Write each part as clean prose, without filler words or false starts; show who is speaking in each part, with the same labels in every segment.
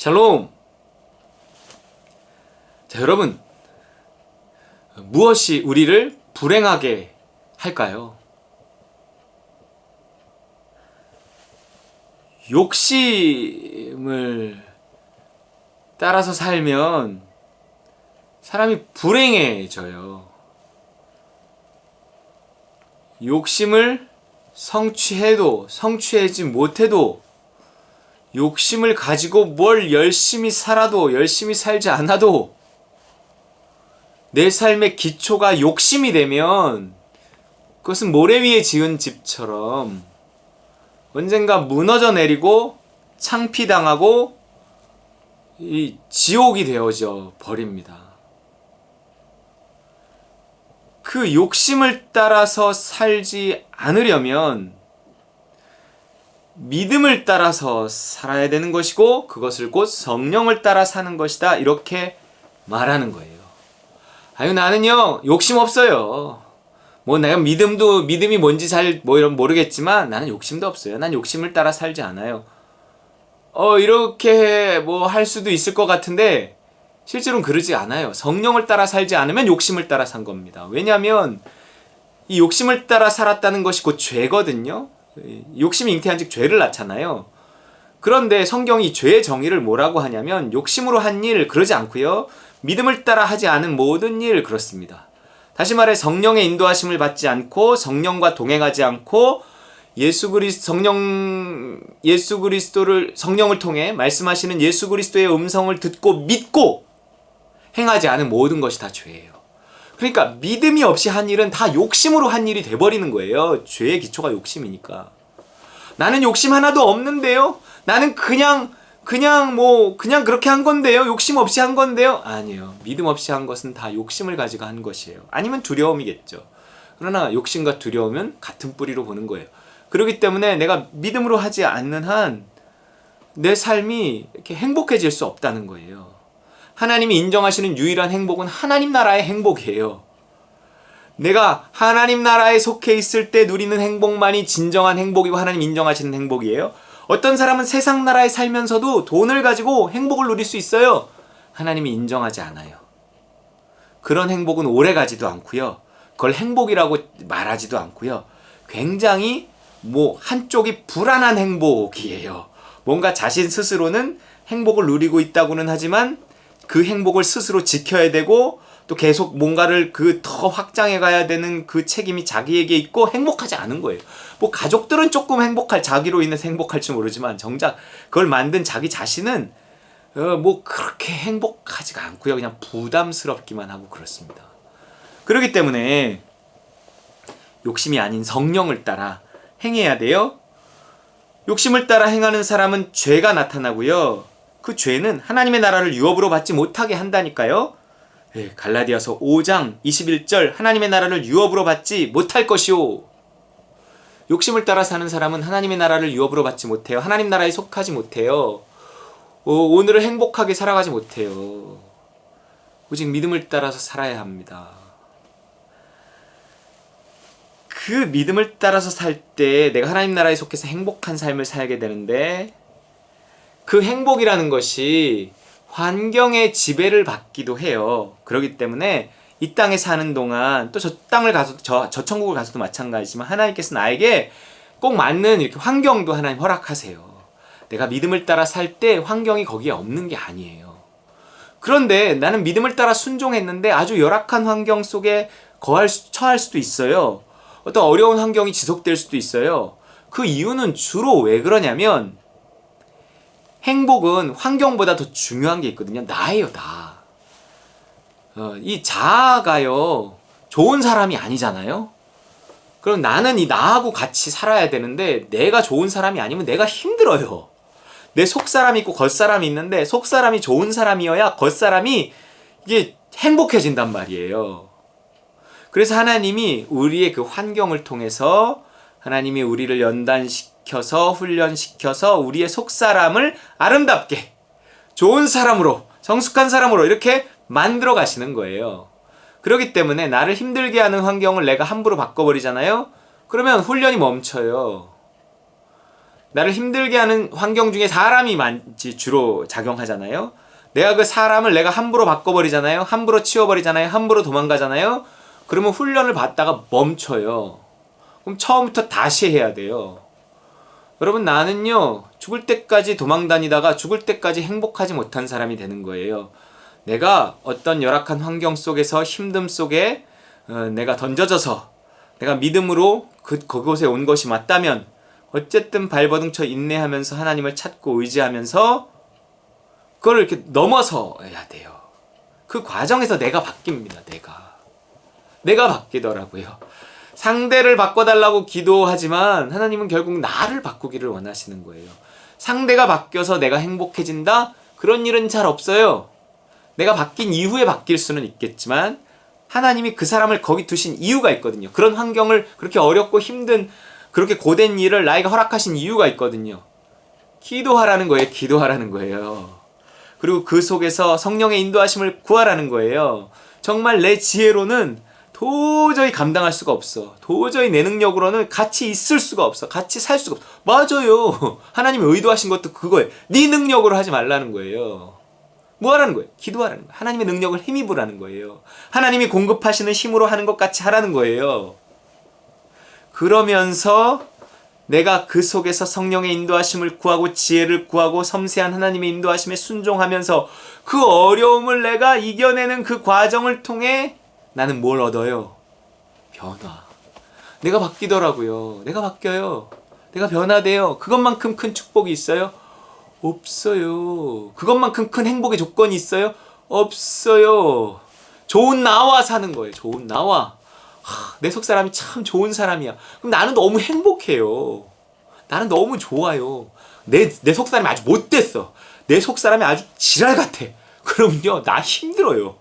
Speaker 1: 샬롬! 자, 여러분, 무엇이 우리를 불행하게 할까요? 욕심을 따라서 살면 사람이 불행해져요. 욕심을 성취해도 성취하지 못해도 욕심을 가지고 뭘 열심히 살아도 열심히 살지 않아도 내 삶의 기초가 욕심이 되면 그것은 모래 위에 지은 집처럼 언젠가 무너져 내리고 창피당하고 이 지옥이 되어져 버립니다. 그 욕심을 따라서 살지 않으려면 믿음을 따라서 살아야 되는 것이고 그것을 곧 성령을 따라 사는 것이다, 이렇게 말하는 거예요. 아유, 나는요 욕심 없어요. 뭐 내가 믿음이 뭔지 잘 모르겠지만 나는 욕심도 없어요. 난 욕심을 따라 살지 않아요. 이렇게 뭐 할 수도 있을 것 같은데 실제로는 그러지 않아요. 성령을 따라 살지 않으면 욕심을 따라 산 겁니다. 왜냐하면 이 욕심을 따라 살았다는 것이 곧 죄거든요. 욕심이 잉태한 즉 죄를 낳잖아요. 그런데 성경이 죄의 정의를 뭐라고 하냐면 욕심으로 한 일 그러지 않고요, 믿음을 따라 하지 않은 모든 일 그렇습니다. 다시 말해 성령의 인도하심을 받지 않고 성령과 동행하지 않고 성령을 통해 말씀하시는 예수 그리스도의 음성을 듣고 믿고 행하지 않은 모든 것이 다 죄예요. 그러니까 믿음이 없이 한 일은 다 욕심으로 한 일이 돼버리는 거예요. 죄의 기초가 욕심이니까. 나는 욕심 하나도 없는데요? 나는 그냥 그렇게 한 건데요? 욕심 없이 한 건데요? 아니에요. 믿음 없이 한 것은 다 욕심을 가지고 한 것이에요. 아니면 두려움이겠죠. 그러나 욕심과 두려움은 같은 뿌리로 보는 거예요. 그렇기 때문에 내가 믿음으로 하지 않는 한 내 삶이 이렇게 행복해질 수 없다는 거예요. 하나님이 인정하시는 유일한 행복은 하나님 나라의 행복이에요. 내가 하나님 나라에 속해 있을 때 누리는 행복만이 진정한 행복이고 하나님 인정하시는 행복이에요. 어떤 사람은 세상 나라에 살면서도 돈을 가지고 행복을 누릴 수 있어요. 하나님이 인정하지 않아요. 그런 행복은 오래가지도 않고요. 그걸 행복이라고 말하지도 않고요. 굉장히 한쪽이 불안한 행복이에요. 뭔가 자신 스스로는 행복을 누리고 있다고는 하지만 그 행복을 스스로 지켜야 되고 또 계속 뭔가를 더 확장해 가야 되는 그 책임이 자기에게 있고 행복하지 않은 거예요. 가족들은 조금 자기로 인해서 행복할지 모르지만 정작 그걸 만든 자기 자신은 그렇게 행복하지가 않고요. 그냥 부담스럽기만 하고 그렇습니다. 그렇기 때문에 욕심이 아닌 성령을 따라 행해야 돼요. 욕심을 따라 행하는 사람은 죄가 나타나고요. 그 죄는 하나님의 나라를 유업으로 받지 못하게 한다니까요. 갈라디아서 5장 21절 하나님의 나라를 유업으로 받지 못할 것이오. 욕심을 따라 사는 사람은 하나님의 나라를 유업으로 받지 못해요. 하나님 나라에 속하지 못해요. 오늘을 행복하게 살아가지 못해요. 오직 믿음을 따라서 살아야 합니다. 그 믿음을 따라서 살 때 내가 하나님 나라에 속해서 행복한 삶을 살게 되는데 그 행복이라는 것이 환경의 지배를 받기도 해요. 그렇기 때문에 이 땅에 사는 동안 또 저 땅을 가서 저 천국을 가서도 마찬가지지만 하나님께서 나에게 꼭 맞는 이렇게 환경도 하나님 허락하세요. 내가 믿음을 따라 살 때 환경이 거기에 없는 게 아니에요. 그런데 나는 믿음을 따라 순종했는데 아주 열악한 환경 속에 처할 수도 있어요. 어떤 어려운 환경이 지속될 수도 있어요. 그 이유는 주로 왜 그러냐면 행복은 환경보다 더 중요한 게 있거든요. 나예요, 나. 이 자아가요, 좋은 사람이 아니잖아요. 그럼 나는 이 나하고 같이 살아야 되는데 내가 좋은 사람이 아니면 내가 힘들어요. 내 속사람이 있고 겉사람이 있는데 속사람이 좋은 사람이어야 겉사람이 이게 행복해진단 말이에요. 그래서 하나님이 우리의 그 환경을 통해서 하나님이 우리를 연단시켜서 훈련시켜서 우리의 속사람을 아름답게 좋은 사람으로 성숙한 사람으로 이렇게 만들어 가시는 거예요. 그렇기 때문에 나를 힘들게 하는 환경을 내가 함부로 바꿔버리잖아요. 그러면 훈련이 멈춰요. 나를 힘들게 하는 환경 중에 사람이 주로 작용하잖아요. 내가 그 사람을 내가 함부로 바꿔버리잖아요. 함부로 치워버리잖아요. 함부로 도망가잖아요. 그러면 훈련을 받다가 멈춰요. 그럼 처음부터 다시 해야 돼요. 여러분, 나는요, 죽을 때까지 도망다니다가 죽을 때까지 행복하지 못한 사람이 되는 거예요. 내가 어떤 열악한 환경 속에서 힘듦 속에 내가 던져져서 내가 믿음으로 그곳에 온 것이 맞다면 어쨌든 발버둥쳐 인내하면서 하나님을 찾고 의지하면서 그걸 이렇게 넘어서야 돼요. 그 과정에서 내가 바뀝니다. 내가 바뀌더라고요. 상대를 바꿔달라고 기도하지만 하나님은 결국 나를 바꾸기를 원하시는 거예요. 상대가 바뀌어서 내가 행복해진다? 그런 일은 잘 없어요. 내가 바뀐 이후에 바뀔 수는 있겠지만 하나님이 그 사람을 거기 두신 이유가 있거든요. 그런 환경을 그렇게 어렵고 힘든 그렇게 고된 일을 나에게 허락하신 이유가 있거든요. 기도하라는 거예요. 기도하라는 거예요. 그리고 그 속에서 성령의 인도하심을 구하라는 거예요. 정말 내 지혜로는 도저히 감당할 수가 없어. 도저히 내 능력으로는 같이 있을 수가 없어. 같이 살 수가 없어. 맞아요. 하나님이 의도하신 것도 그거예요. 네 능력으로 하지 말라는 거예요. 뭐 하라는 거예요? 기도하라는 거예요. 하나님의 능력을 힘입으라는 거예요. 하나님이 공급하시는 힘으로 하는 것 같이 하라는 거예요. 그러면서 내가 그 속에서 성령의 인도하심을 구하고 지혜를 구하고 섬세한 하나님의 인도하심에 순종하면서 그 어려움을 내가 이겨내는 그 과정을 통해 나는 뭘 얻어요? 변화. 내가 바뀌더라고요. 내가 바뀌어요. 내가 변화돼요. 그것만큼 큰 축복이 있어요? 없어요. 그것만큼 큰 행복의 조건이 있어요? 없어요. 좋은 나와 사는 거예요. 좋은 나와. 내 속사람이 참 좋은 사람이야. 그럼 나는 너무 행복해요. 나는 너무 좋아요. 내 속사람이 아주 못됐어. 내 속사람이 아주 지랄 같아. 그러면요, 나 힘들어요.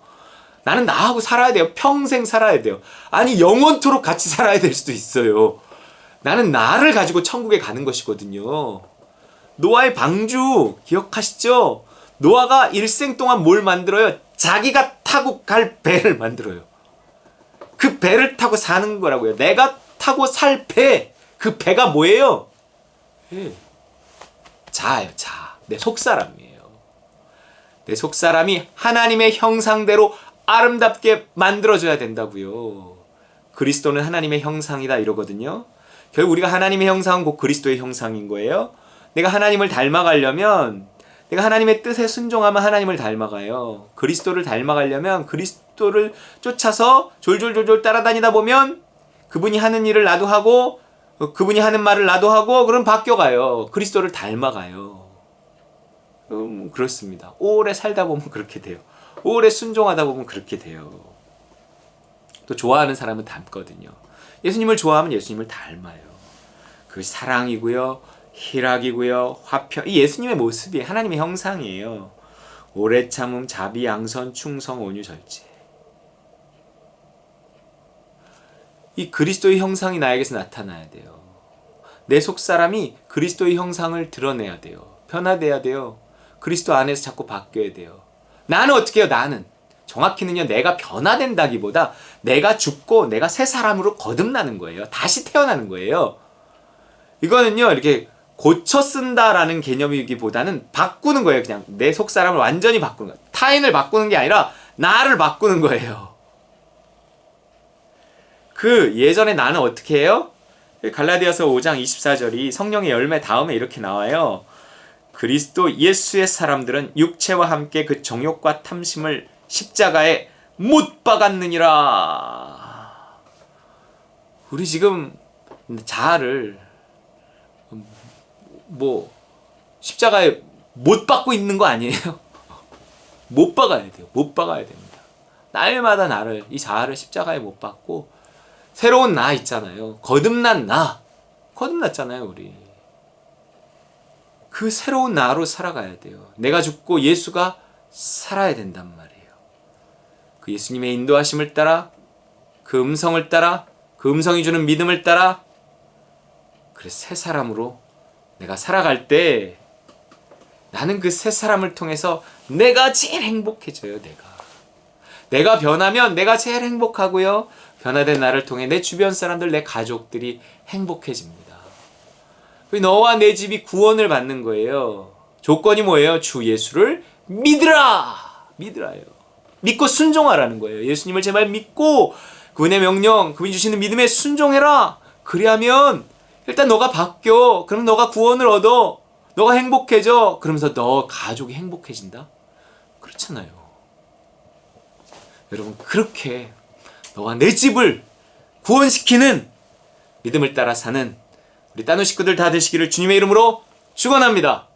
Speaker 1: 나는 나하고 살아야 돼요. 평생 살아야 돼요. 아니, 영원토록 같이 살아야 될 수도 있어요. 나는 나를 가지고 천국에 가는 것이거든요. 노아의 방주 기억하시죠? 노아가 일생 동안 뭘 만들어요? 자기가 타고 갈 배를 만들어요. 그 배를 타고 사는 거라고요. 내가 타고 살 배. 그 배가 뭐예요? 자예요. 자. 내 속사람이에요. 내 속사람이 하나님의 형상대로 아름답게 만들어줘야 된다고요. 그리스도는 하나님의 형상이다 이러거든요. 결국 우리가 하나님의 형상은 곧 그리스도의 형상인 거예요. 내가 하나님을 닮아가려면, 내가 하나님의 뜻에 순종하면 하나님을 닮아가요. 그리스도를 닮아가려면 그리스도를 쫓아서 졸졸졸졸 따라다니다 보면 그분이 하는 일을 나도 하고 그분이 하는 말을 나도 하고 그럼 바뀌어가요. 그리스도를 닮아가요. 그렇습니다. 오래 살다 보면 그렇게 돼요. 오래 순종하다 보면 그렇게 돼요. 또 좋아하는 사람은 닮거든요. 예수님을 좋아하면 예수님을 닮아요. 그것이 사랑이고요, 희락이고요, 화평. 이 예수님의 모습이 하나님의 형상이에요. 오래 참음, 자비, 양선, 충성, 온유, 절제. 이 그리스도의 형상이 나에게서 나타나야 돼요. 내 속사람이 그리스도의 형상을 드러내야 돼요. 변화돼야 돼요. 그리스도 안에서 자꾸 바뀌어야 돼요. 나는 어떻게 해요? 나는 정확히는요, 내가 변화된다기보다 내가 죽고 내가 새 사람으로 거듭나는 거예요. 다시 태어나는 거예요. 이거는요, 이렇게 고쳐 쓴다라는 개념이기보다는 바꾸는 거예요. 그냥 내 속사람을 완전히 바꾸는 거예요. 타인을 바꾸는 게 아니라 나를 바꾸는 거예요. 그 예전에 나는 어떻게 해요? 갈라디아서 5장 24절이 성령의 열매 다음에 이렇게 나와요. 그리스도 예수의 사람들은 육체와 함께 그 정욕과 탐심을 십자가에 못 박았느니라. 우리 지금 자아를 십자가에 못 박고 있는 거 아니에요? 못 박아야 돼요. 못 박아야 됩니다. 날마다 나를, 이 자아를 십자가에 못 박고 새로운 나 있잖아요. 거듭난 나. 거듭났잖아요, 우리. 그 새로운 나로 살아가야 돼요. 내가 죽고 예수가 살아야 된단 말이에요. 그 예수님의 인도하심을 따라, 그 음성을 따라, 그 음성이 주는 믿음을 따라, 그래 새 사람으로 내가 살아갈 때 나는 그 새 사람을 통해서 내가 제일 행복해져요. 내가 변하면 내가 제일 행복하고요. 변화된 나를 통해 내 주변 사람들, 내 가족들이 행복해집니다. 너와 내 집이 구원을 받는 거예요. 조건이 뭐예요? 주 예수를 믿으라! 믿으라요. 믿고 순종하라는 거예요. 예수님을 제발 믿고 그분의 명령, 그분이 주시는 믿음에 순종해라. 그리하면 일단 너가 바뀌어. 그럼 너가 구원을 얻어. 너가 행복해져. 그러면서 너 가족이 행복해진다? 그렇잖아요. 여러분, 그렇게 너와 내 집을 구원시키는 믿음을 따라 사는 우리 따누 식구들 다 되시기를 주님의 이름으로 축원합니다.